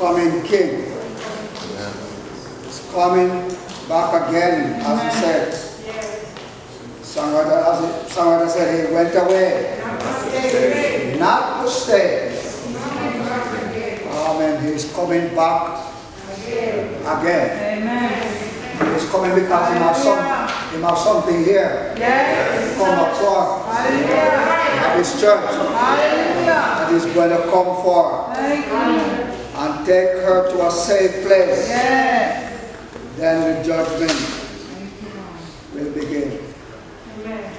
coming king. He's coming back again, as he said. Songwriter said he went away. Not to stay. Amen. He's coming back again. Amen. He's coming because he has something here. Yes. Come up for. Hallelujah. At his church. Hallelujah. That he's going to come for. Thank you. And take her to a safe place. Yes. Then the judgment will begin. Amen.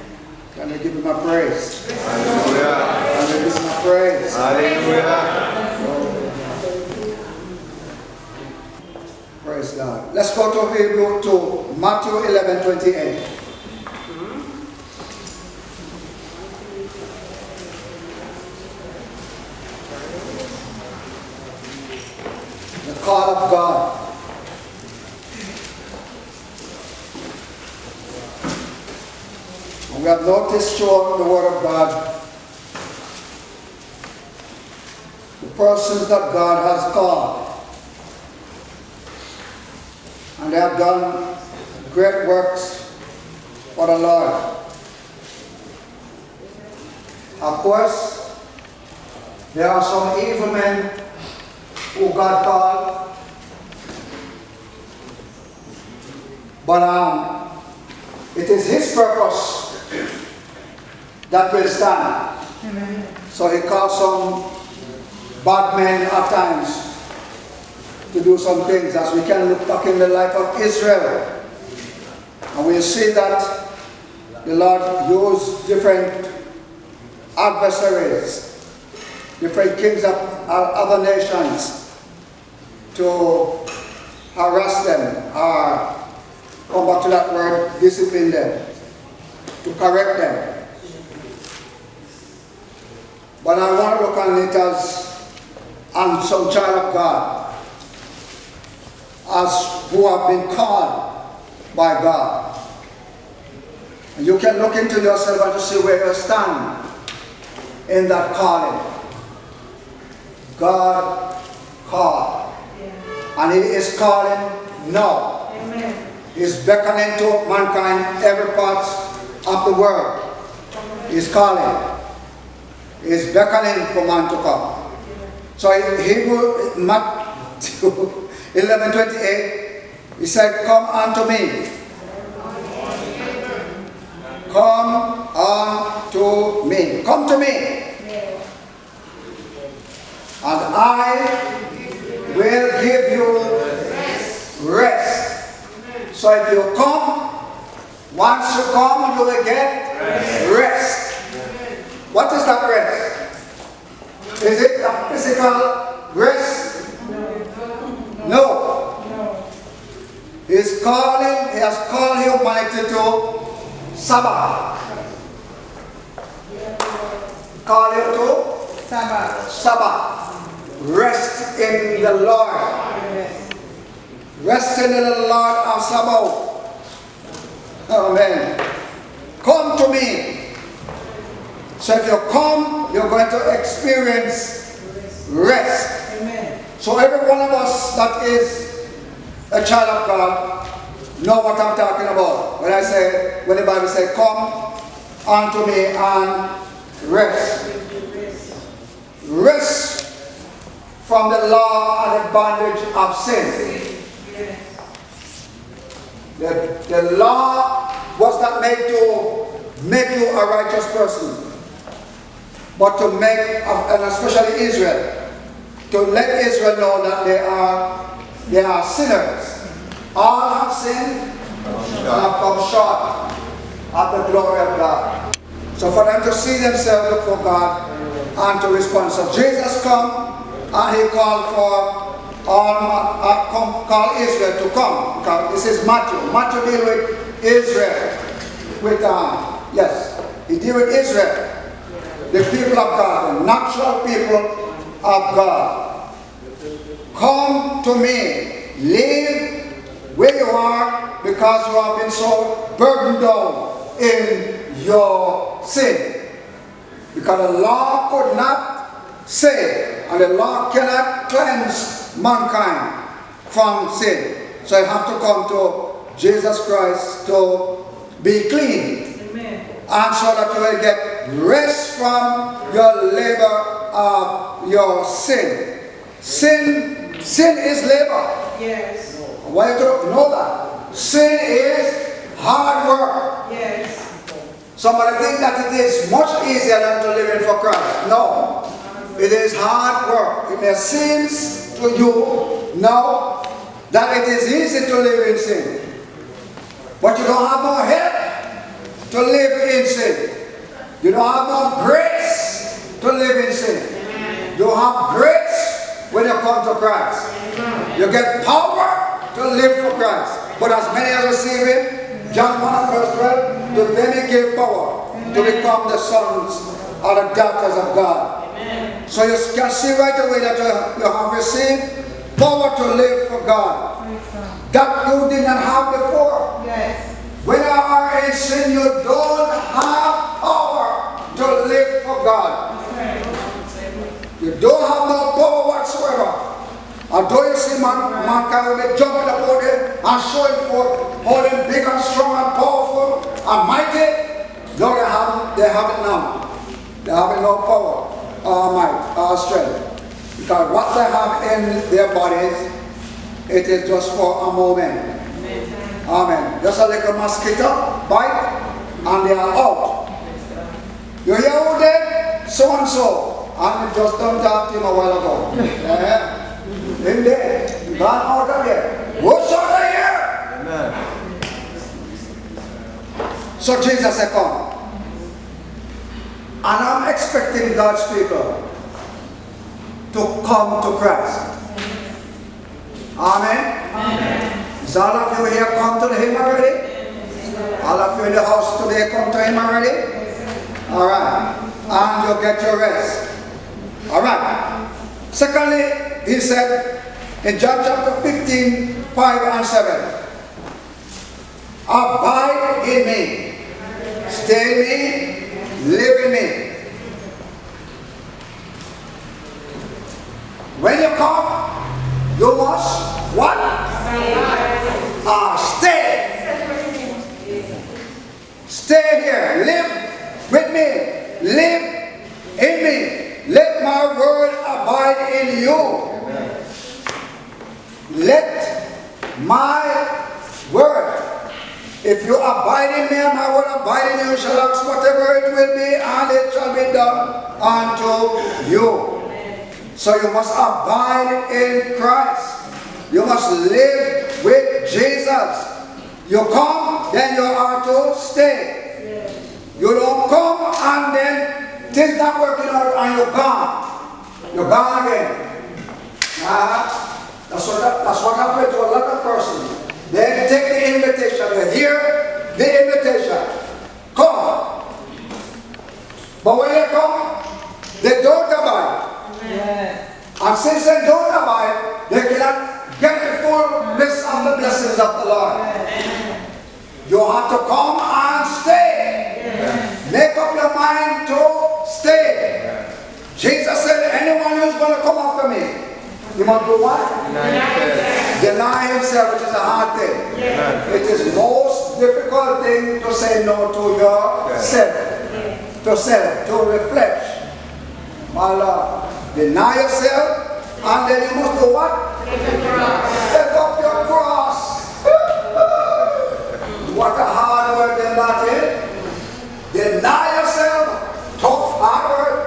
Can I give him a praise? Hallelujah. Can I give him a praise? Hallelujah. Praise God. Let's go to Matthew 11:28. The call of God. We have noticed throughout the Word of God the persons that God has called. And they have done great works for the Lord. Of course, there are some evil men who God called, but it is His purpose that will stand. Amen. So He called some bad men at times to do some things, as we can look back in the life of Israel. And we see that the Lord used different adversaries, different kings of other nations to harass them, or come back to that word, discipline them, to correct them. But I want to look on it as on some child of God, as who have been called by God. And you can look into yourself and to see where you stand in that calling. God called. And He is calling now. Amen. He's beckoning to mankind, every part of the world. He's calling. He's beckoning for man to come. So Hebrew, Matthew 11:28, he said, "Come unto me. Come unto me. Come to me. And I will give you rest." So if you come, once you come, you will get rest. What is that rest? Is it a physical rest? No. He's calling, He has called humanity to Sabbath. Call you to Sabbath. Sabbath. Rest in the Lord. Rest in the Lord of Sabbath. Amen. Come to me. So if you come, you're going to experience rest. Amen. So every one of us that is a child of God know what I'm talking about. When the Bible says, "Come unto me and rest." Rest from the law and the bondage of sin. The law was not made to make you a righteous person, but to make, and especially Israel, to let Israel know that they are sinners. All have sinned and have come short of the glory of God. So for them to see themselves before God and to respond. So Jesus come and He called for call Israel to come. Because this is Matthew. Matthew deal with Israel. He deal with Israel. The people of God, the natural people of God. Come to me. Leave where you are, because you have been so burdened down in your sin. Because the law could not save, And the law cannot cleanse mankind from sin. So you have to come to Jesus Christ to be clean. Amen. And so that you will get rest from your labor of your sin. Sin is labor. Yes. I want you to know that. Sin is hard work. Yes. Somebody think that it is much easier than to live in for Christ. No. It is hard work. It may seem to you now that it is easy to live in sin. But you don't have no help to live in sin. You don't have no grace to live in sin. You have grace when you come to Christ. You get power to live for Christ. But as many as receive Him, John 1 verse 12, to them He gave power to become the sons or the daughters of God. So you can see right away that you have received power to live for God. That you did not have before. Yes. When you are in sin, you don't have power to live for God. You don't have no power whatsoever. Although you see mankind will be jumping about it and showing forth, holding big and strong and powerful and mighty, no, they have it now. They have no power or might or strength. Because what they have in their bodies, it is just for a moment. Amen. Just a little mosquito bite and they are out. You hear who dead? So and so. And you just don't talk to him a while ago. In there. Gone out of there. What's out of here? Amen. So Jesus said, come. And I'm expecting God's people to come to Christ. Amen. Amen. Is all of you here come to Him already? All of you in the house today come to Him already? Alright. And you'll get your rest. Alright. Secondly, He said in John chapter 15, 5 and 7, abide in me, stay in me, live in me. When you come, you must what? Stay. Stay here. Live with me. Live in me. Let my word abide in you. Let my word. If you abide in me and my word abide in you, shall ask whatever it will be, and it shall be done unto you. So you must abide in Christ. You must live with Jesus. You come, then you are to stay. You don't come and then things not working out and you're gone. You're gone again. That's what happened to a lot of persons. They take the invitation. They hear the invitation. Come. But when they come, they don't abide. Yes. And since they don't abide, they cannot get the fullness of the blessings of the Lord. You have to come and stay. Make up your mind to stay. Jesus said, anyone who's going to come after me, you must do what? Deny himself, which is a hard thing. It is most difficult thing to say no to yourself. To self, to the flesh. My Lord. Deny yourself, and then you must do what? Take up your cross. What a hard word then that is. Deny yourself, tough hard word.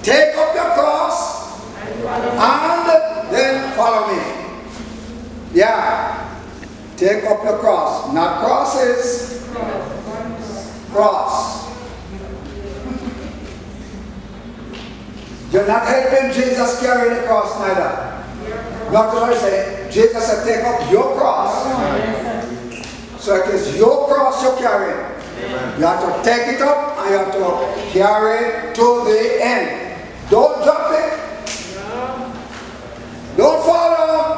Take up your cross, and then follow me. Yeah. Take up your cross. Not crosses. Cross. You're not helping Jesus carry the cross neither. Not what I say. Jesus said, take up your cross. So it is your cross you're carrying. You have to take it up and you have to carry it to the end. Don't drop it. Don't fall down.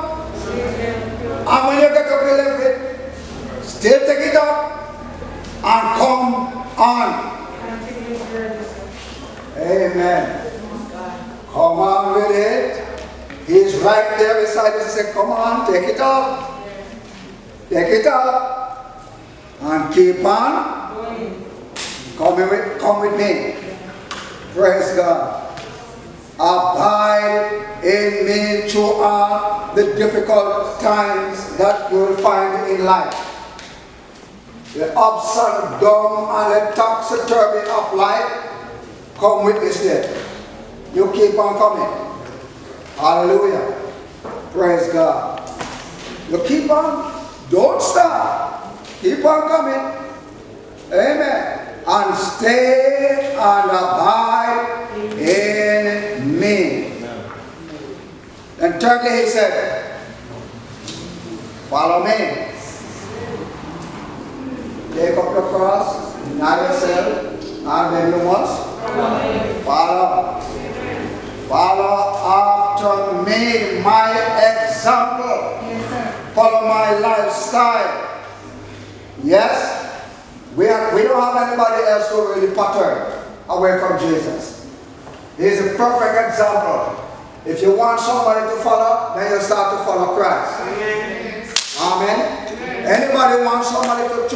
And when you get up, you leave it. Still take it up and come on. Amen. Come on with with it. He's right there beside us. He said, come on, take it up. Take it up. And keep on. Come with me. Praise God. Abide in me throughout the difficult times that you will find in life. The ups and downs and the topsy-turvy of life, come with me still. You keep on coming. Hallelujah. Praise God. You keep on. Don't stop. Keep on coming. Amen. And stay and abide in me. And thirdly, he said, follow me. Take up your cross, deny yourself, and then you must follow. Follow after me, my example. Follow my lifestyle. Yes? We don't have anybody else who really pattern away from Jesus. He's a perfect example. If you want somebody to follow, then you start to follow Christ. Amen. Anybody want somebody to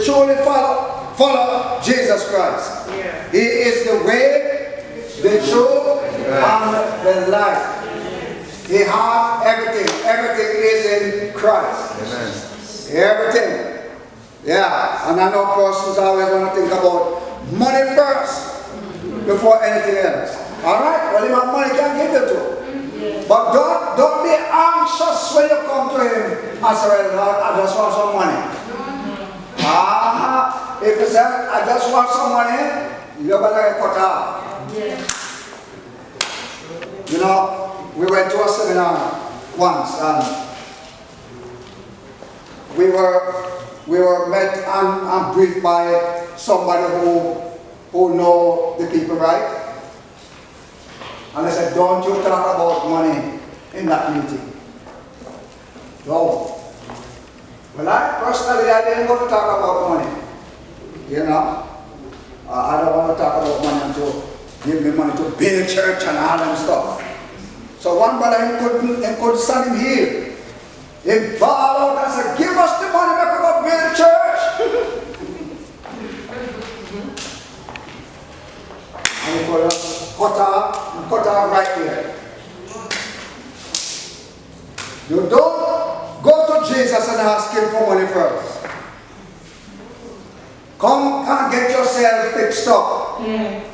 truly follow Jesus Christ. He is the way, the truth, and the life. He has everything. Everything is in Christ. Amen. Everything. Yeah, and I know persons always want to think about money first before anything else. Alright, well, if my money can give you to. But don't be anxious when you come to him and say, well, Lord, I just want some money. If you say, I just want some money, you're going to get cut off. You know, we went to a seminar once and we were met and briefed by somebody who know the people, right? And they said, don't you talk about money in that meeting. No. Well, I didn't want to talk about money. You know? I don't want to talk about money and to give me money to build church and all that stuff. So one brother, he couldn't stand him here. He bawled out and said, give us the money, we can go build church. And he could cut off right here. You don't go to Jesus and ask him for money first. Come and get yourself fixed up. Amen.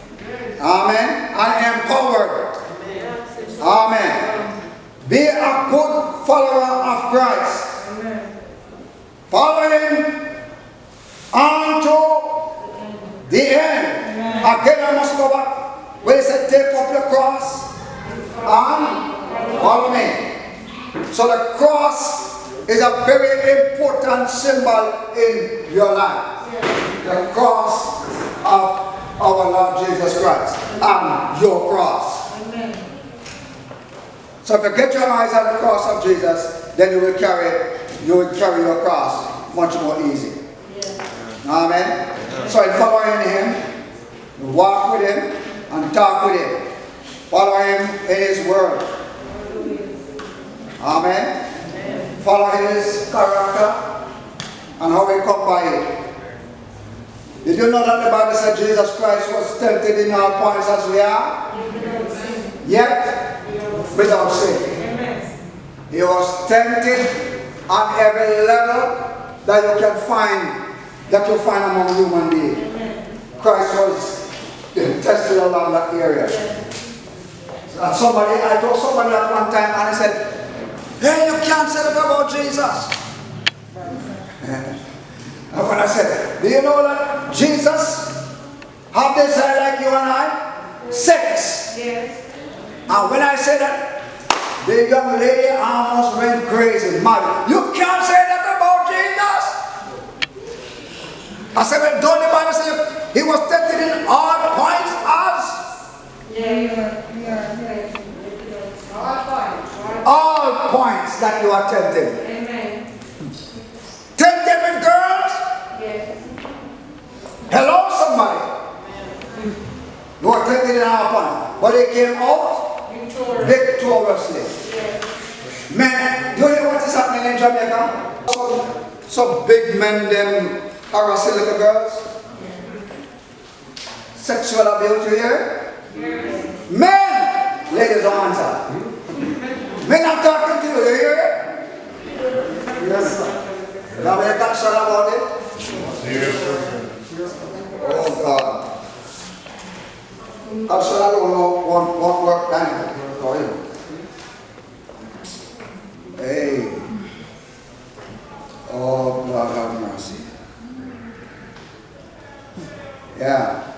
And empowered. Amen. Be a good follower of Christ. Follow him unto the end. Again, I must go back. Where he said, take up your cross and follow me. So the cross is a very important symbol in your life. The cross of our Lord Jesus Christ and your cross. So if you get your eyes on the cross of Jesus, then you will carry your cross much more easy. Amen. So in following him, you walk with him and talk with him. Follow him in his word. Amen. Follow his character and how he come by it. Did you know that the Bible said Jesus Christ was tempted in all points as we are? Yet without sin. He was tempted on every level that you can find among human beings. Christ was tested along that area. And I told somebody at one time and he said, hey, you can't say that about Jesus. And when I said, do you know that Jesus had desire like you and I? Sex. Yes. And when I said that, the young lady almost went crazy, mad. You can't say that about Jesus. I said, well, don't the Bible say he was tempted in all points as? All points that you are tempted. Amen. Tempted with girls? Yes. Hello, somebody. You are tempted in all points. but they came out Victorious. victoriously. Yes. Men, you hear what is happening in Jamaica? Some big men, them harassing little girls. Sexual abuse, you hear? Men! Ladies don't answer. Men, I'm talking to you, you hear it? Yes, sir. Now, when you can't shut about it? Oh, God. I'm sure I don't know what work done for you. Hey. Oh, God have mercy. Yeah.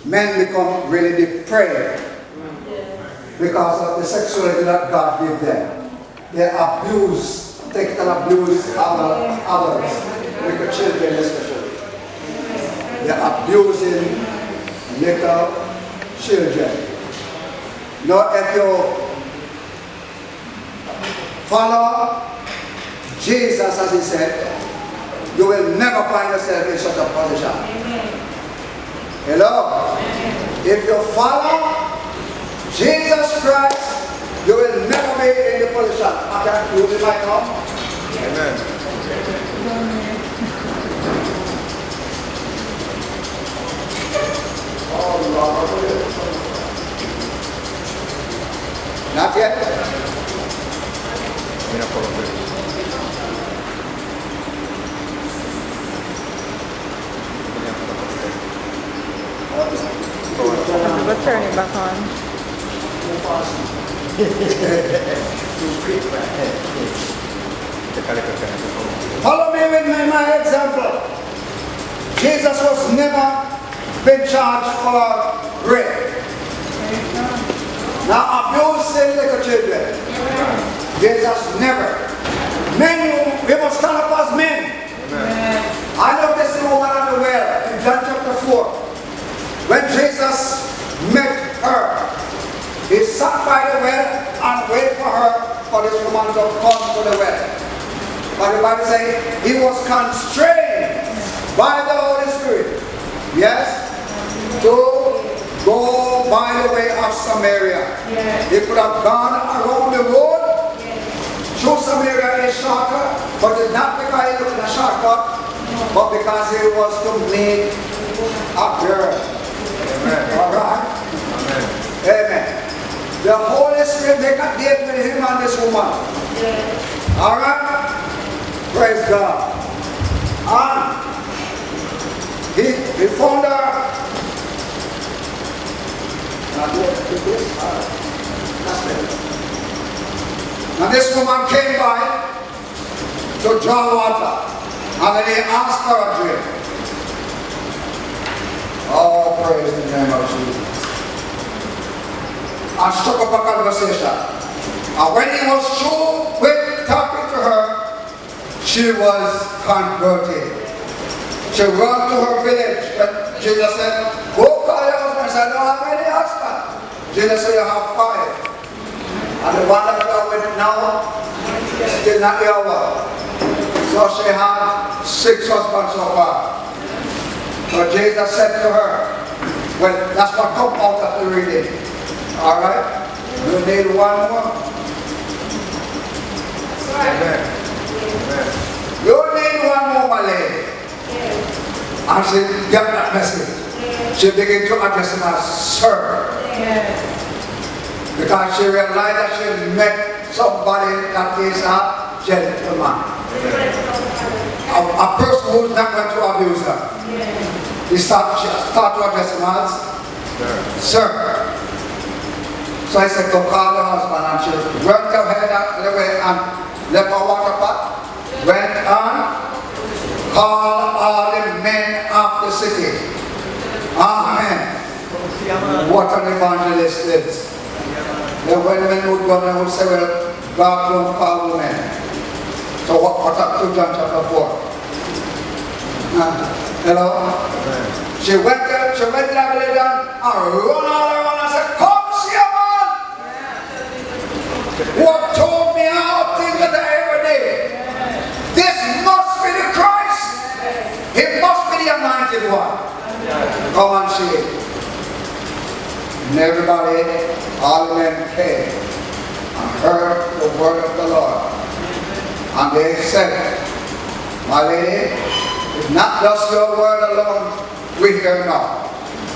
Men become really depraved because of the sexuality that God gave them. They abuse, take and abuse others, little children especially. They're abusing little children. Now, if you follow Jesus, as he said, you will never find yourself in such a position. Hello? If you follow Jesus Christ, you will never be in the position. I can use it right now. Amen. Oh, Lord. Not yet. Mira por lo menos. We'll turn it back on. Follow me with my example. Jesus was never been charged for rape. Now abusing little children. Jesus never. Men, we must stand up as men. I know this woman at the well in John chapter 4. When Jesus met her, he sat by the well and waited for this woman to come to the well. But the Bible says he was constrained by the Holy Spirit. Yes? To go by the way of Samaria. He could have gone around the road. Through Samaria is shorter, but it's not because he looked at a shortcut, but because he was to meet a girl. Alright? Amen. The Holy Spirit make a date with him and this woman. Alright? Praise God. And he found her. Now this woman came by to draw water, and then he asked for a drink. Oh, praise the name of Jesus. And struck up a conversation. And when he was through with talking to her, she was converted. She ran to her village. And Jesus said, go call your husband. She said, I don't have any husband. Jesus said, you have 5. And the one that I with now did not hear word. So she had 6 husbands so far. So Jesus said to her, well, that's what come out of the reading. Alright? You need one more. Amen. You need one more, my lady. And she got that message. She began to address him as Sir. Because she realized that she met somebody that is a gentleman. A person who's not going to abuse her. She started to address him as Sir. So I said, go call the husband, and she went ahead and left her water pot, went on, called all the men of the city. Amen. What an evangelist is. Then when men would go, they would say, well, God don't call men. So what happened to John chapter 4? Hello? She went there, she went to the village and run all around and said, come see a man who have told me how things that I ever did. This must be the Christ. He must be the anointed one. Come and see it. And everybody, all the men came and heard the word of the Lord. And they said, my lady, it's not just your word alone we hear now,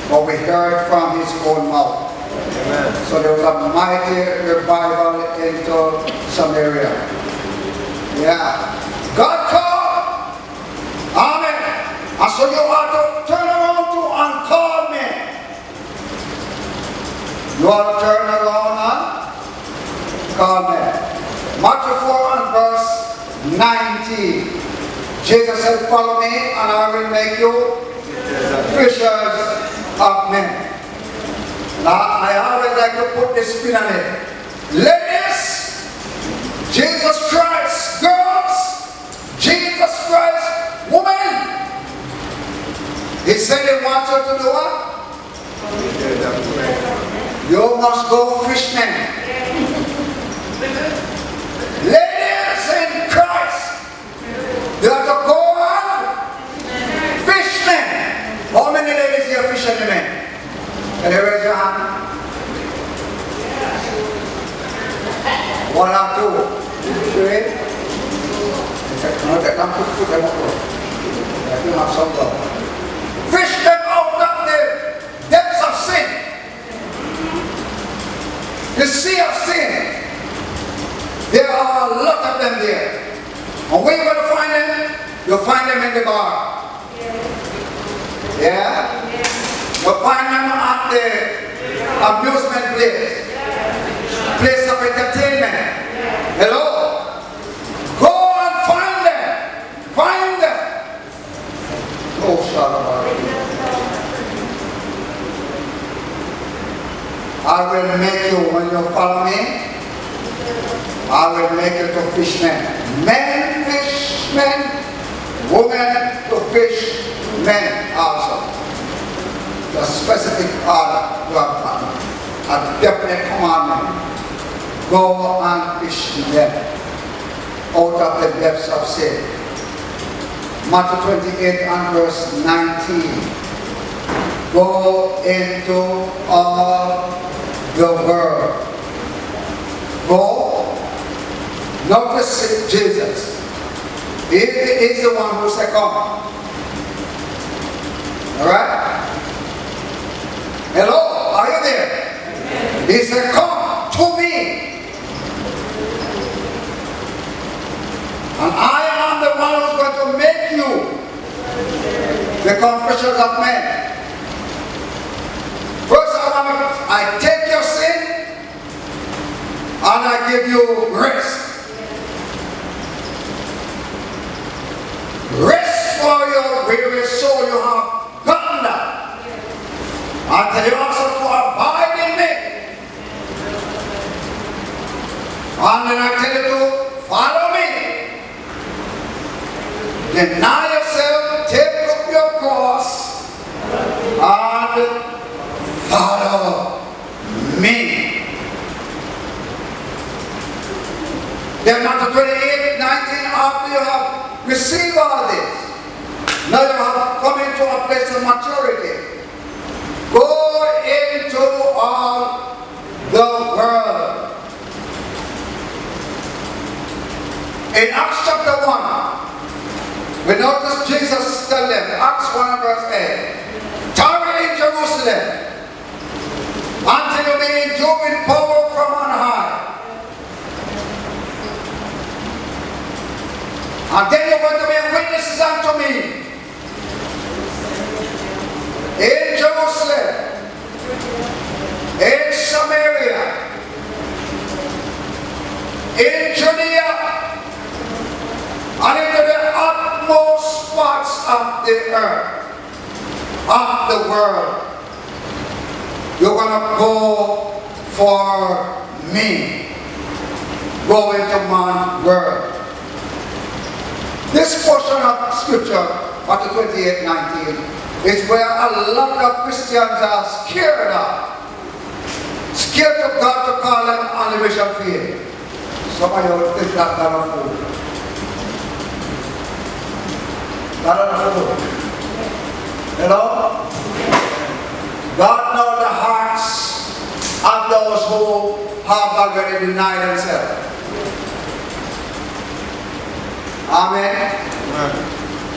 but we heard from his own mouth. Amen. So there was a mighty revival into Samaria. Yeah. God called. Amen. And so you ought to turn around to and call me. You ought to turn around and call me. Matthew 4 and verse 19. Jesus said, follow me and I will make you fishers of men. Now, I always like to put this spin on it. Ladies, Jesus Christ, girls, Jesus Christ, women. He said he wants you to do what? You must go fishing. Ladies in Christ, you have to go on fishing. How many ladies here fishing the men? Can you raise your hand? One or two. Three. Now take them, put them up. Let them have some love. Fish them out of the depths of sin. The sea of sin. There are a lot of them there. And where are you going to find them? You'll find them in the bar. Yeah? You'll find them at the amusement place. Place of entertainment. Hello? Go and find them. Find them. Oh, Shalom. I will make you, when you follow me, I will make you to fishmen. Men fish men, women to fish men also. The specific order you have done. A definite commandment. Go and fish them out of the depths of sin. Matthew 28 and verse 19. Go into all the world. Go. Notice Jesus. He is the one who said come. Alright? Hello? Are you there? He said come to me. And I am the one who's going to make you become fishers of men. First I take your sin and I give you rest. Rest for your weary soul. You have gotten that. I tell you also to abide in me. And then I tell you to follow me. Deny yourself, take up your cross, and follow me. Then Matthew 28, 19, after you have received all this, now you have come into a place of maturity. Go into all the world. In Acts chapter 1, we notice Jesus tell them, Acts 1 and verse 8, tarry in Jerusalem until you be endued with power from on high. And then you're going to be witnesses unto me in Jerusalem, in Samaria, in Judea, and into the utmost parts of the earth, of the world. You're going to go for me. Go into my word. This portion of scripture, Matthew 28, 19, is where a lot of Christians are scared of. Scared of God to call them on the mission field. Some of you will think that God of food. God of food. You know? God knows the hearts and those who have already denied themselves. Amen. Amen.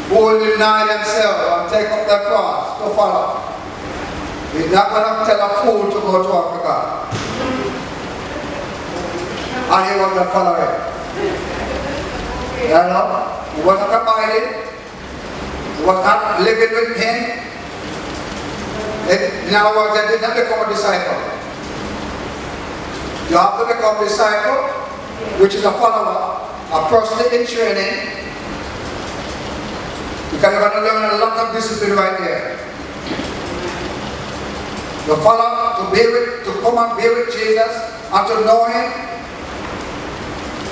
Who will deny themselves and take up their cross to follow. He's not going to tell a fool to go to Africa. And he was not following. You know? He was not abiding. He was not living with him. In other words, they did not become a disciple. You have to become a disciple, which is a follower, a person in training. Because you're going to learn a lot of discipline right there. To follow, to come and be with Jesus, and to know him,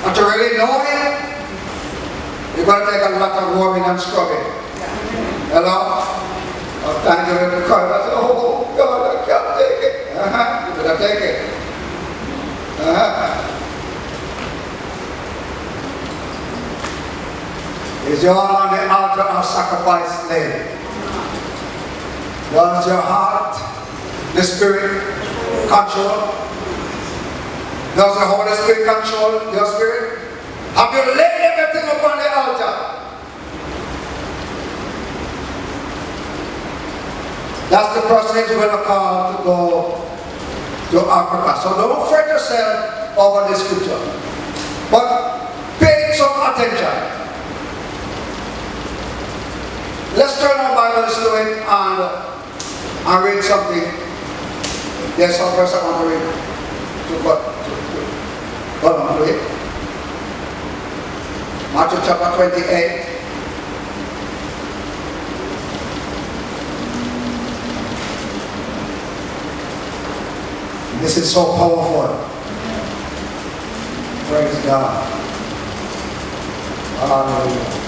and to really know him, you're going to take a lot of warming and scrubbing. Hello? I'm trying to get in the car, I said, oh God, I can't take it. You better take it. Is your hand on the altar of sacrifice laid? Does your heart, the Spirit, control? Does the Holy Spirit control your spirit? Have you laid everything upon the altar? That's the person who's going to call to go to Africa. So don't fret yourself over the scripture. But pay some attention. Let's turn our Bibles to it and read something. There's some verse I want to read. Go on, read. Matthew chapter 28. This is so powerful. Praise God. Hallelujah.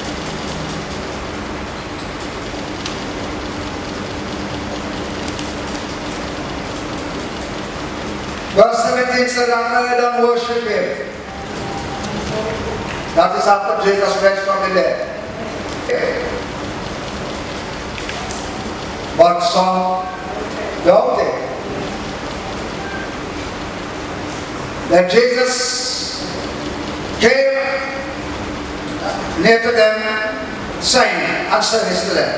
Verse 17 said, and heard and worship him. That is after Jesus raised from the dead. But some doubted. Then Jesus came near to them, saying, and said this to them,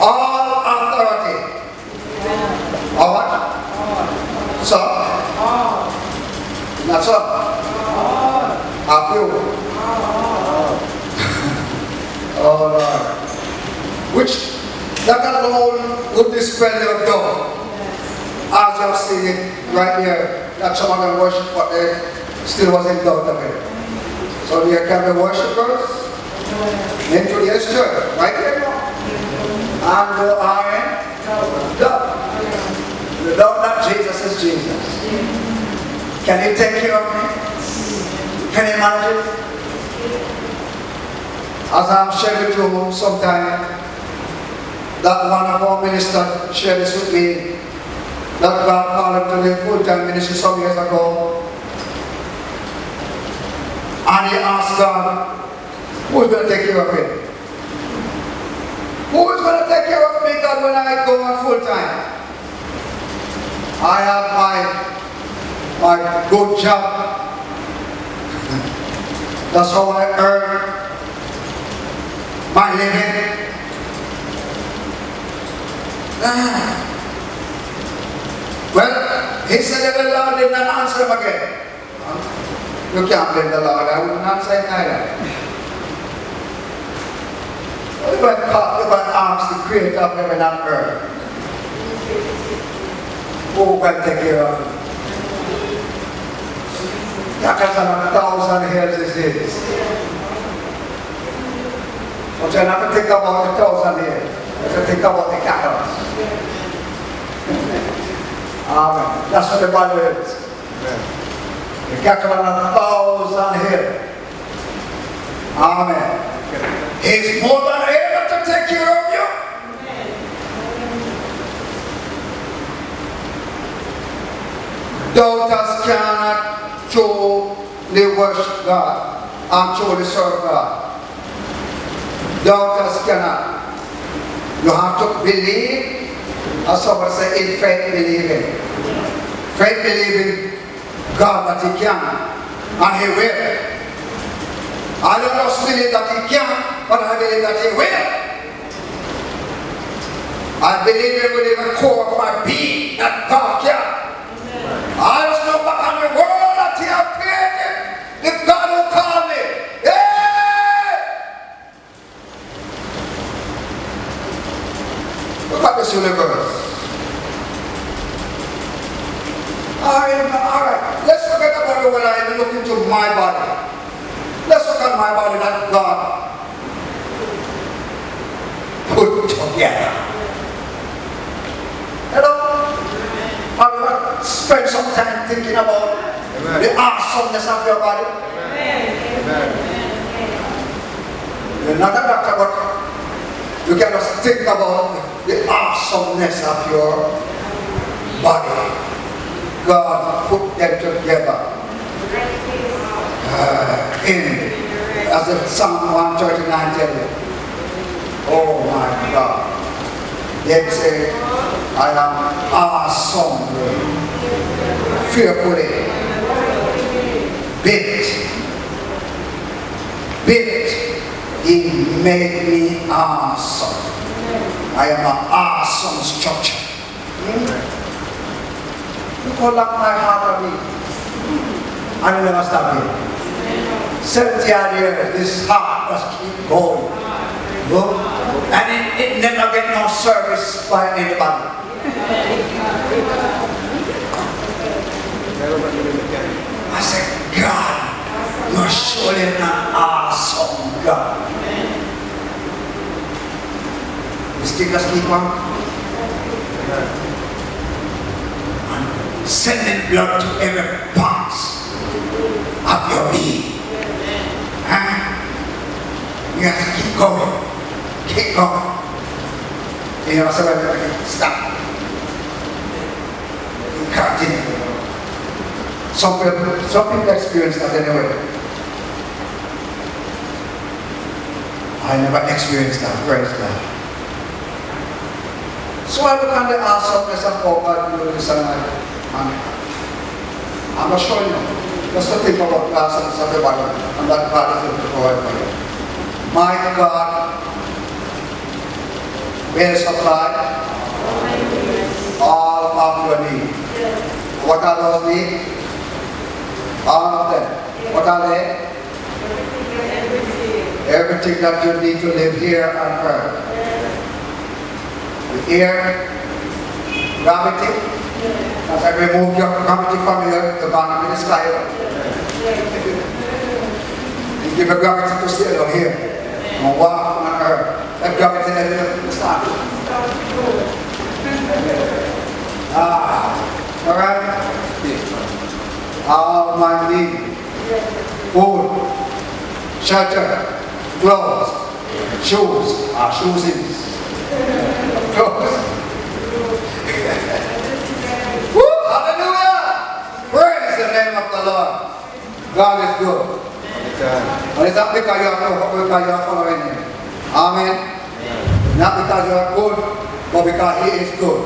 all authority. All what? So? Not so? A few. Oh Lord. Which that alone would dispel your doubt. As you have seen it right here. That some of them worship, but they still was in doubt of it. So there can be worshippers in today's church, right here now. And who are in doubt. The doubt that Jesus is Jesus. Can he take care of me? Can he manage it? As I've shared with you sometime, that one of our ministers shared this with me. That God called him to the full-time ministry some years ago. And he asked God, who's going to take care of him? Who is going to take care of me, God, when I go on full-time? I have my good job. That's how I earn my living. Well, he said that the Lord did not answer him again. You can't blame the Lord, I would not say neither. We went and asked the creator of heaven and earth, who can take care of him? Cattle on 1,000 hills is his. But you have to think about the 1,000 hills. You have to think about the cattle. Amen. That's what the Bible is. Amen. The cattle on 1,000 hills. Amen. He's more than able to take care of you. Doubters cannot truly worship God and truly serve God. Doubters cannot. You have to believe, as somebody say, in faith believing. Faith believing God that He can and He will. I don't just believe that He can, but I believe that He will. I believe it within the core of my being that God can. I just look back on the world that He has created, the God who called me. Hey! Look at this universe. Alright, let's forget about the world and look into my body. Let's look at my body that God put together. Hello? Have you spent some time thinking about the awesomeness of your body? Amen. You're not a doctor, but you can just think about the awesomeness of your body. God put them together. As the Psalm 139 tells you. Oh my God. They say, I am awesome, fearfully built. He made me awesome. I am an awesome structure. Look how long my heart will be. And it never stop here. 70 years, this heart must keep going. Go. And it never get no service by anybody. I said, God, you're surely an awesome God. You still just keep on. And sending blood to every part of your being. You have to keep going. Keep going. You know, stop. You continue. Some people experience that anyway. I never experienced that. Praise God. So I look at the awesomeness of God doing this and I'm not showing you. Just to think about the awesomeness of the Bible and that God is going to provide for you. My God will supply all of your needs. What are those needs? All of them. What are they? Everything that you need to live here on earth. The air, gravity. As I remove your gravity from here, the bottom in the sky. You give a gravity to stay down here. And walk on earth. That gravity never stop. Alright? All my needs. Food, shelter, clothes, shoes. Shoes. Clothes. Woo! Hallelujah! Praise the name of the Lord. God is good. And it's not because you are following Him. Amen. Not because you are good, but because He is good.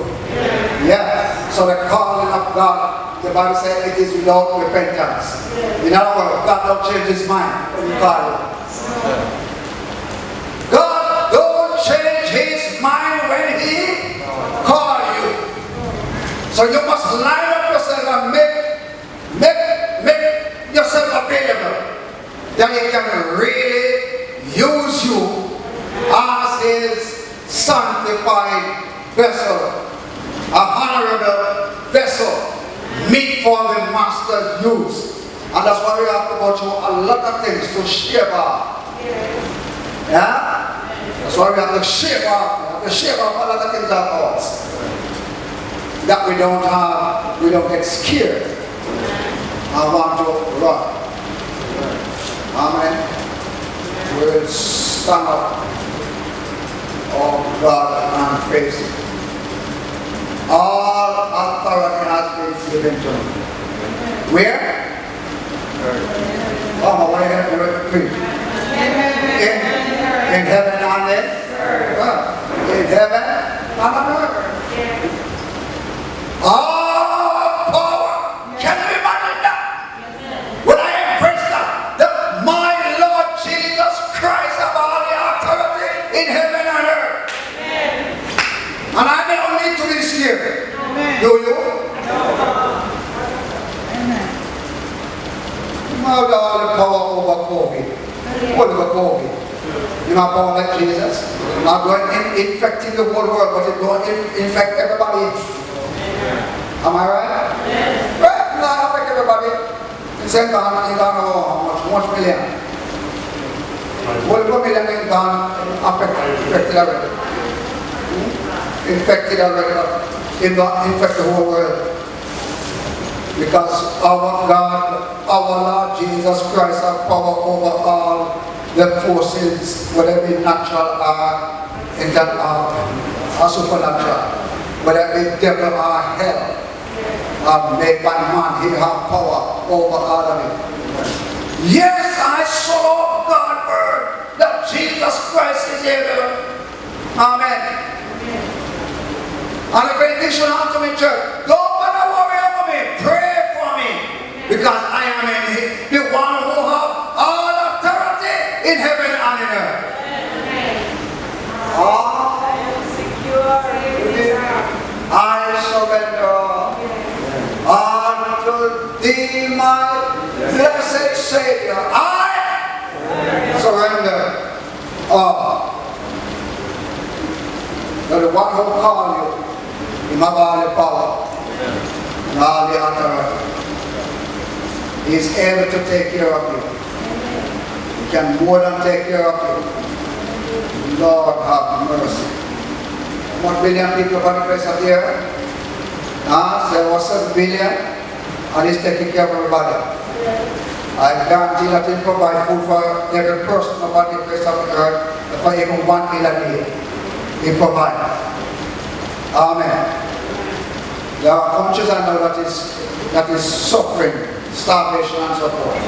Yeah. So the calling of God, the Bible says it is without repentance. In other words, God don't change His mind when you call Him. God don't change His mind when He calls you. So you must line up yourself and make yourself available. That He can really use you as His sanctified vessel, a honorable vessel, meet for the Master's use. And that's why we have to go through a lot of things to shape off. Yeah? That's why we have to shape off. We have to shape off a lot of things off us. That we don't get scared. I want to run. Amen. We'll stand up. Oh God, and face it. All authority has been given to me. Where? Oh, my way ahead of me. In heaven and on earth. In heaven and on earth. All power Do you? Now the power over COVID. What about COVID? You're not born like Jesus. You're not going to infecting the whole world, but you're going to infect everybody. Am I right? Right? Not affect everybody. You say, God, you don't know how much million. What million is gone infected already? Infected already. It not infect the whole world. Because our God, our Lord Jesus Christ, has power over all the forces, whether they natural or supernatural, whether the devil or hell, made by man, he has power over all of it. Yes, I saw God's word that Jesus Christ is able. Amen. And if anything should happen to me, church, don't bother worry over me. Pray for me. Because I am in the one who has all authority in heaven and in earth. I surrender unto thee, my blessed Savior. I surrender. The one who called you, he has all the power and all the authority. He is able to take care of you. He can more than take care of you. Lord have mercy. 1 billion people upon the face of the earth. There was 7 billion, and he's taking care of everybody. I guarantee that he provides food for every person upon the face of the earth, for even 1 meal a day. He provides. Amen. There are countries I know that is suffering, starvation and so forth.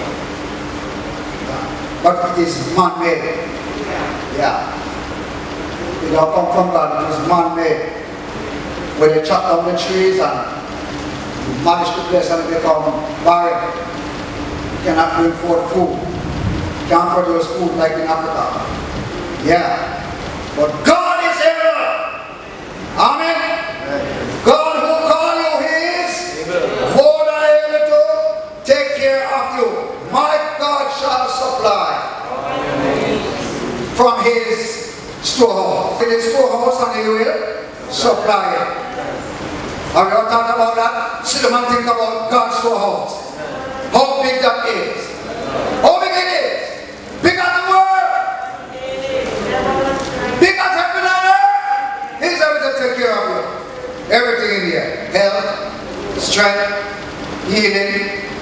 But it is man-made. Yeah. It don't come from God, it is man-made. When they chop down the trees and manage the place and they become barren, you cannot bring forth food. You can't produce food like in Africa. Yeah. But God is able. Amen. God who called you, He is more than able to take care of you. My God shall supply from His storehouse. In His storehouse, and He will supply it. Have you ever thought about that? Sit down and think about God's storehouse. How big that is. How big it is. Bigger than the world. Bigger than heaven and earth. He's able to take care of you. Everything in here. Health, strength, healing.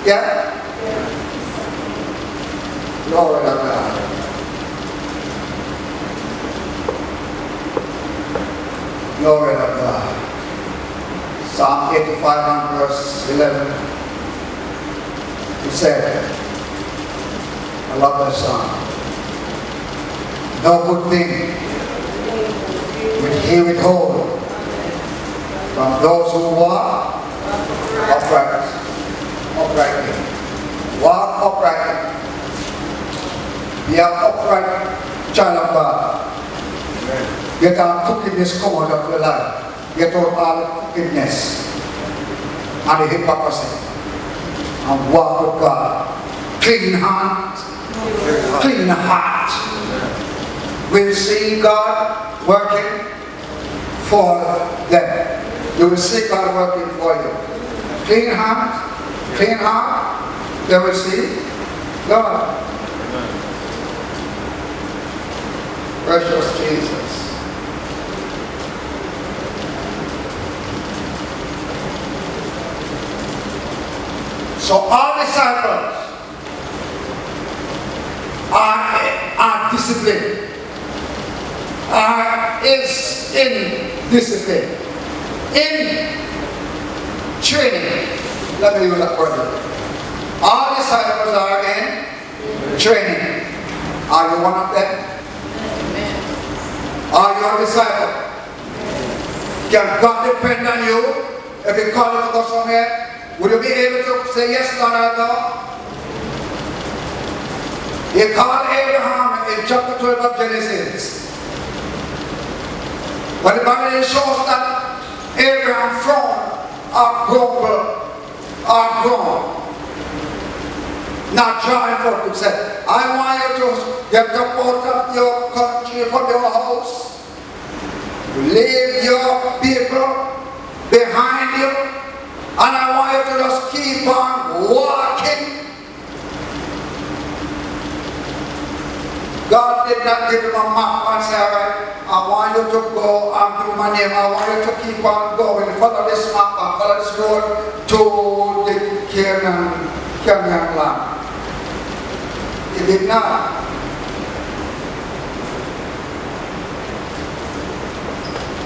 Yeah? Glory to God. Glory to God. Psalm 85 and verse 11. He said, I love that song. No good thing will He withhold from those who walk uprightly. Walk uprightly. Be an upright child of God. Get our crookedness come out of your life. Get out all crookedness and the hypocrisy. And walk with God. Clean hands, clean heart. We'll see God working for them. You will see God working for you. Clean hands, clean heart. They will see God. Precious Jesus. So all disciples are disciplined. Is in discipline. In training. Let me use that word. All disciples are in training. Are you one of them? Are you a disciple? Can God depend on you? If He called you to go somewhere, would you be able to say yes, Lord, I go? He called Abraham in chapter 12 of Genesis. When the Bible shows that Abraham frowned or grumbled or groaned. Not drawing forth himself. I want you to get up out of your country, from your house, leave your people behind you, and I want you to just keep on walking. God did not give him a map and say, alright, I want you to go and do my name. I want you to keep on going. Follow this map and follow this road to the Canaan land. He did not.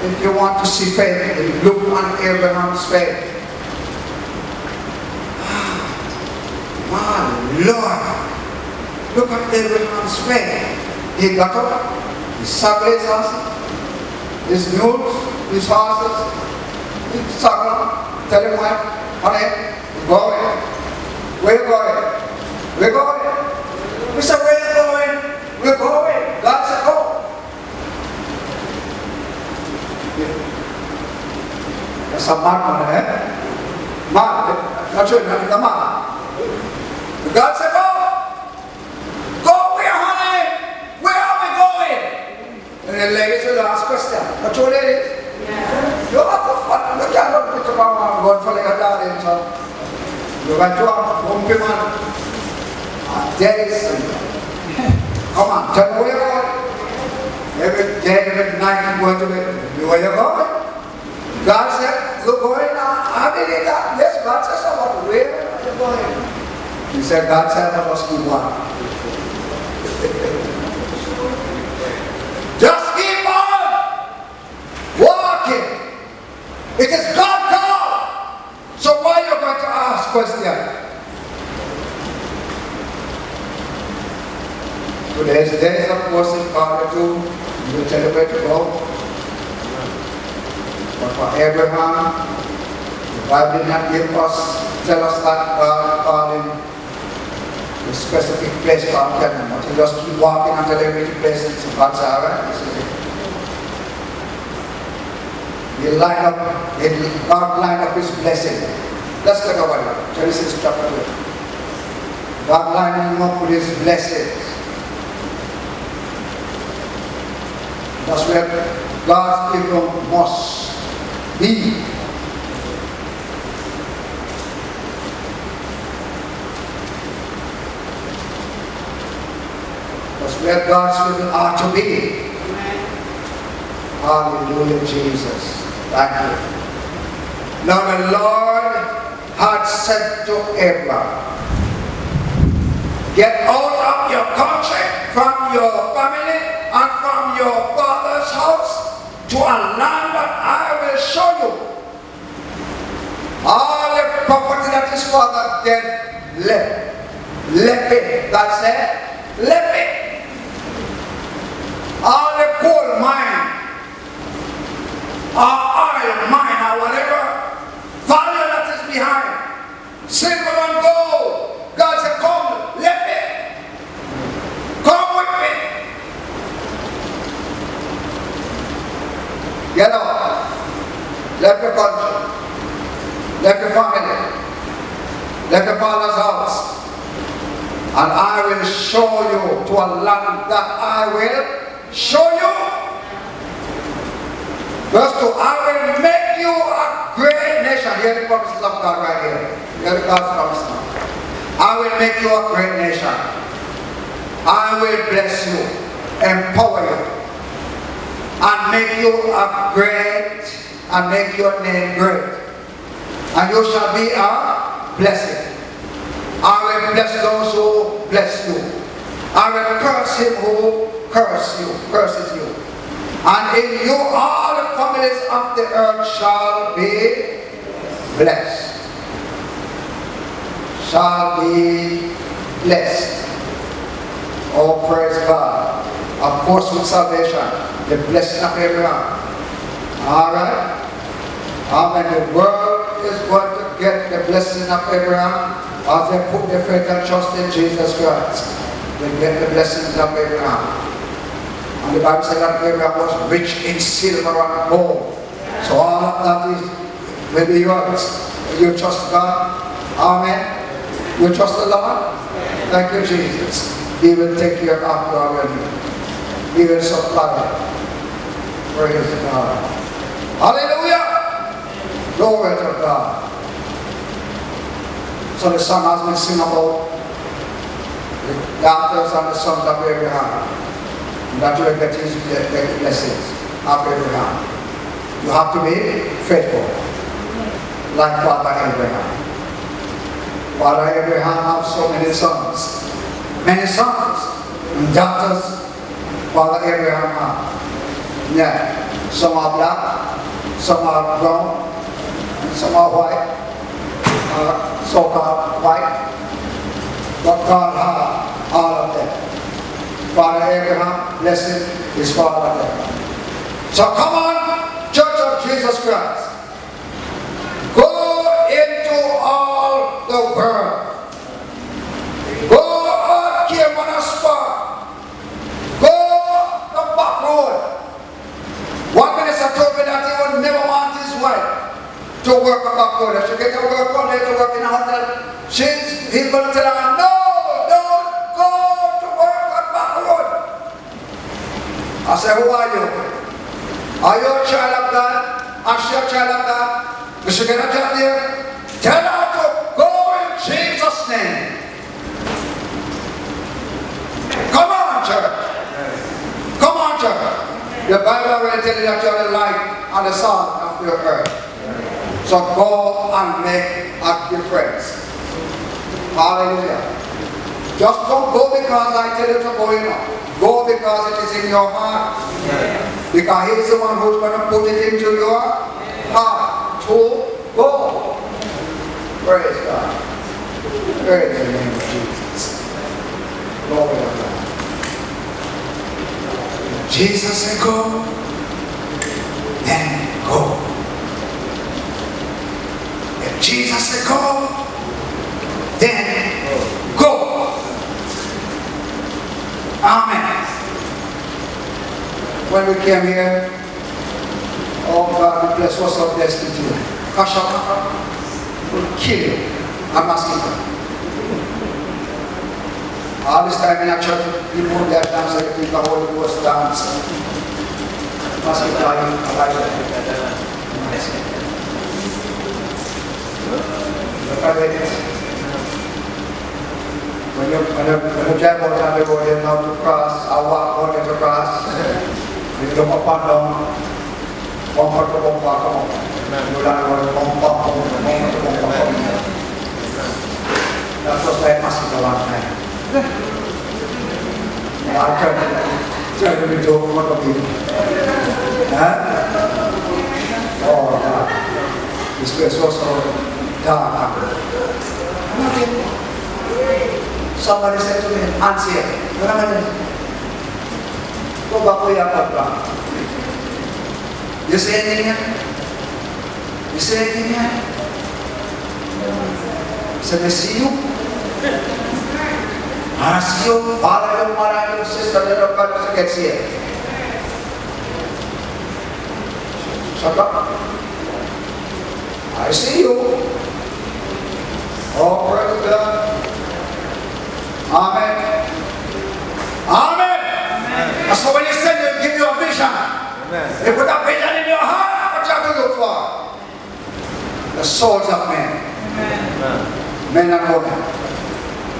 If you want to see faith, look on Abraham's faith. My Lord. Look at Abraham's faith. He got up, he saddled his horses, his mules, his horses, he saddled, tell him what, honey, we're going. Where you going? We're going. We said, where you going? We're going. God said, go. That's a madman, eh? Man, not sure, not a man. God said, go. Go where, honey? Where are we going? And the ladies will ask question. Not you ladies? Yeah. You have to fun. You can't put your mama going for like a daddy. So you went to a bumpy man. There is. Come on, tell me where you're going. Every day, every night you're going to be. Where you're going? God said, you're going now. I did that. Yes, God said so. Where are you going? He said, God said, I must keep on. Just keep on walking. It is God call. So why are you going to ask question? Today's days, of course, in order to you tell you where to go. But for Abraham, the Bible did not tell us that God called him a specific place for Canaan, but he just keep walking until they reach the place and say, God's alright, this is it. God lined up his blessing. Let's look over it. Genesis chapter 2. God lined him up with his blessings. That's where God's people must be. That's where God's people are to be. Hallelujah, Jesus. Thank you. Now the Lord had said to Abraham, get out of your country, from your family, and from your father's house, to a land that I will show you. All the property that his father then left it. God said, left it. All the coal mine, or oil mine, or whatever value that is behind, silver and gold, God said, come, left it. Come with me. Get out. Left your country. Left your family. Left your father's house. And I will show you to a land that I will show you. Verse 2, I will make you a great nation. Hear the promises of God right here. Hear the God's promise now. I will make you a great nation. I will bless you, empower you, and make you a great, and make your name great. And you shall be a blessing. I will bless those who bless you. I will curse him who curses you. And in you all the families of the earth shall be blessed. Shall be blessed. Oh, praise God. Of course, with salvation, the blessing of Abraham. Alright? Amen. The world is going to get the blessing of Abraham as they put their faith and trust in Jesus Christ. They get the blessings of Abraham. And the Bible said that Abraham was rich in silver and gold. So all of that is will be yours. You trust God. Amen. You trust the Lord. Thank you, Jesus. He will take care of your need. He will supply it. Praise God. Hallelujah. Glory to God. So the song has been sung about the daughters and the sons of Abraham. And that you will get his blessings of Abraham. You have to be faithful, like Father Abraham. Father Abraham had so many sons and daughters. Father Abraham had. Yeah, some are black, some are brown, and some are white, so-called white. But God had all of them. Father Abraham, blessed his father Abraham. So come on, Church of Jesus Christ. Go into all the world. Go out here on a spot. Go the back road. One minister told me that he would never want his wife to work a back road. If she get to work one day to work in a hotel, he's going to tell her, no, don't go to work on back road. I said, who are you? Are you a child of God? Are she a child of God? If she get a job there, tell her to go in Jesus' name. Come on, church. Come on, church. The Bible already tells you that you're the light and the salt of your earth. So go and make a difference. Hallelujah. Just don't go because I tell you to go, you know. Go because it is in your heart. Because He is the one who's going to put it into your heart to go. Praise God. Praise the name of Jesus. Glory to God. Jesus said go, then go. If Jesus said go, then go. Amen. When we came here, oh God, bless us our destiny. Kashaka will kill you. A mosquito. All this time in a church, people who dance like they think the Holy Ghost dance. Mosquito, I like that. Look at it. When you drive out on the road, you know to cross, I walk out to cross. You look up and down, bumper to bumper, come on. You don't know the bumper to bumper. That was like mosquito last night. I tried to be told what of you. Oh God. This place was so dark. Somebody said to me, Auntie, go back where you are. You see anything here? You see anything here? I said, I see you. I see you, father, your mother, your sister, your brother gets here. Shut up. I see you. Oh, praise God. Amen. Amen. Amen. So when He said He'll give you a vision, He put a vision in your heart. What you have to look for? The souls of men. Amen. Men and women,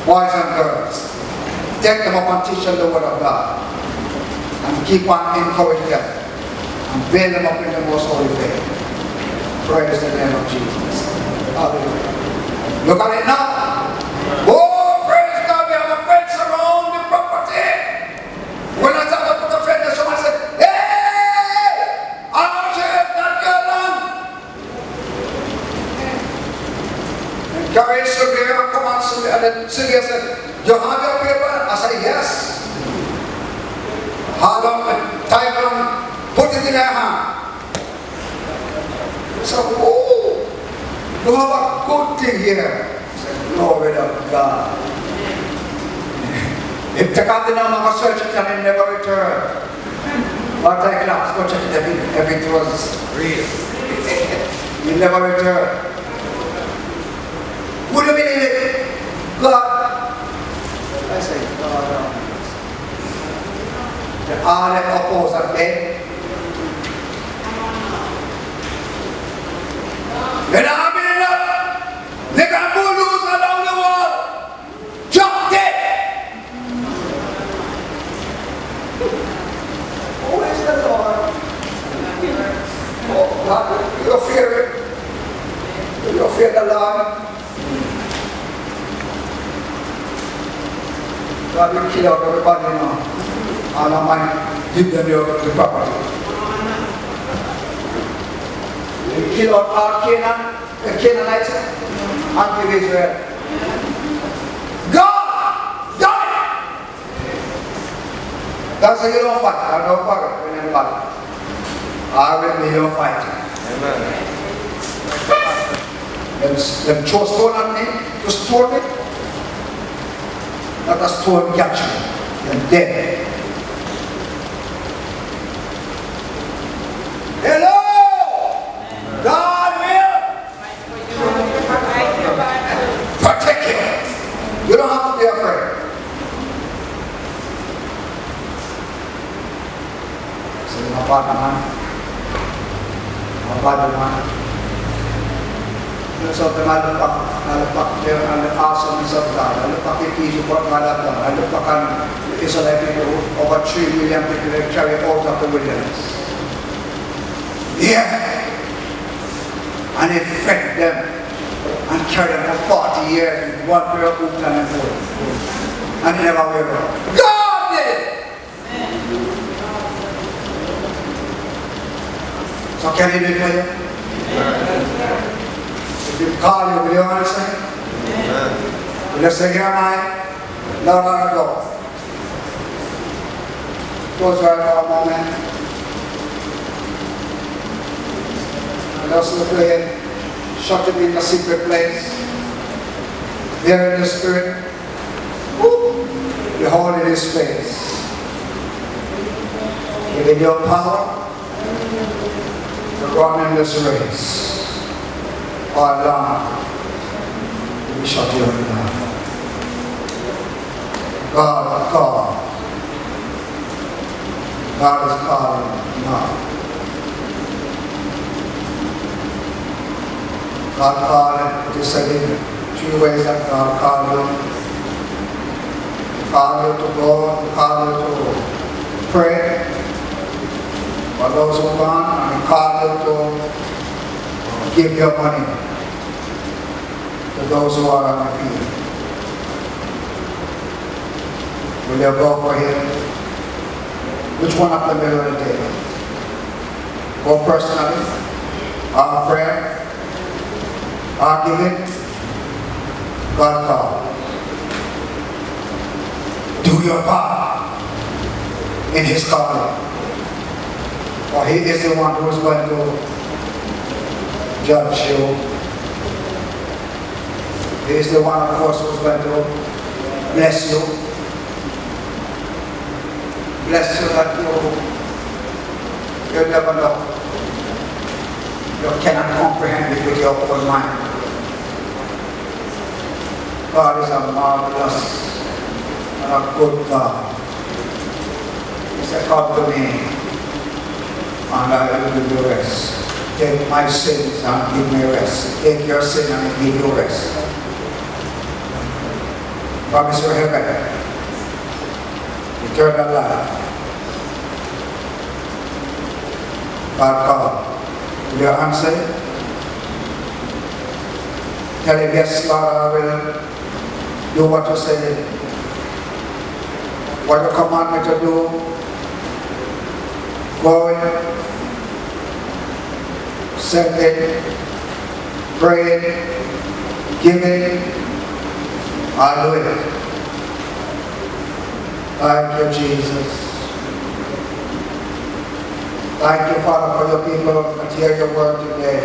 boys and girls. Take them up and teach them the word of God. And keep on encouraging them. And build them up in the most holy faith. Praise the name of Jesus. Hallelujah. Look at it now. Oh, praise God, we have a fence around the property. When I started to put the fence, someone said, hey, I'm sure that your land. And Gary Sylvia, come on, Sylvia. And then Sylvia said, you have your paper? I said, yes. Hold on, type on, put it in your hand. I said, oh, you have a good thing here. I said, glory to God. If the captain of my search can never return. What I class, go check it if it was. Real. You never return. Would you believe it? God. I say, God. The all that oppose are dead. Then I'm in enough. They can bulldoze along the wall. Drop dead. Who is the Lord? Oh God, you fear it. You fear the Lord. God will kill out everybody now. And I might give them the property. He kill out all Canaan, the Canaanites, and give Israel. God! Done it! That's why you don't fight. I don't fight when you fight. I will be your fighter. Amen. Them throw stone at me, to stone me. Not a stone catch me. Them dead. Hello! God will protect you. You don't have to be afraid. Say, my father, man. My father, man. So, I look back there and the awesomeness of God. I look back at what God has done. I look back on the Israelite people, over 3 million people that carry out of the wilderness. Yeah. And he fed them and carried them for 40 years with one pair of boots and a foot. And he never will. God did it! So can he do it for you? If you call you, will you answer? Will you say, here am I? Lord, I go. Close your eyes for a moment. Also pray, shut it in the secret place. There in the Spirit, behold in His face. Giving your power to run in this race. Or long, we shut you in now. God, God is calling now. God called him, it is said in 2 ways that God called you. He called you to go, He called you to pray for those who want, and He called you to give your money to those who are on the field. Will you go for Him? Which one of them will you take? Go personally, or prayer? Argument, God called. Do your part in His calling. For He is the one who is going to judge you. He is the one, of course, who is going to bless you. Bless you that you never know. You cannot comprehend it with your own mind. God is a marvelous and a good God. He said, come to me and I will give you rest. Take my sins and give me rest. Take your sin and give you rest. Promise you heaven, eternal life. God called. Will you answer? Tell him, yes, Lord, I will do what you say. What you command me to do. Going, sending, praying, giving, I'll do it. Thank you, Jesus. Thank you, Father, for the people that hear your word today.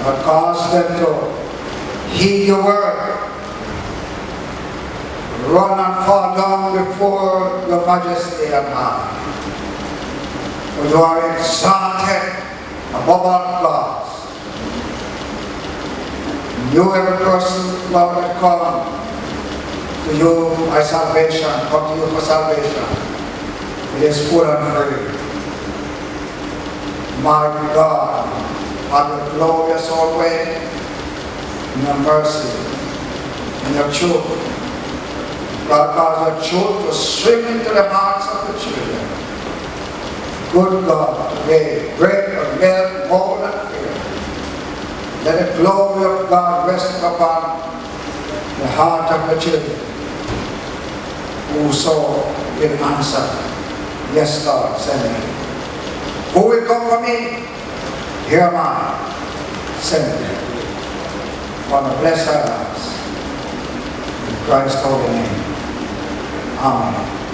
God, cause them to heed your word. Run and fall down before your majesty and high. For you are exalted above all gods. You, every person, Lord, that come to you, my salvation, come to you for salvation. It is full and free. My God, have your glorious own way, in your mercy, in your truth. God, cause your truth to swim into the hearts of the children. Good God, today, break and melt, mold and fear. Let the glory of God rest upon the heart of the children who so will answer, yes, God, send me. Who will come for me? Here am I, send me. For the blessed us, in Christ's holy name. Amen.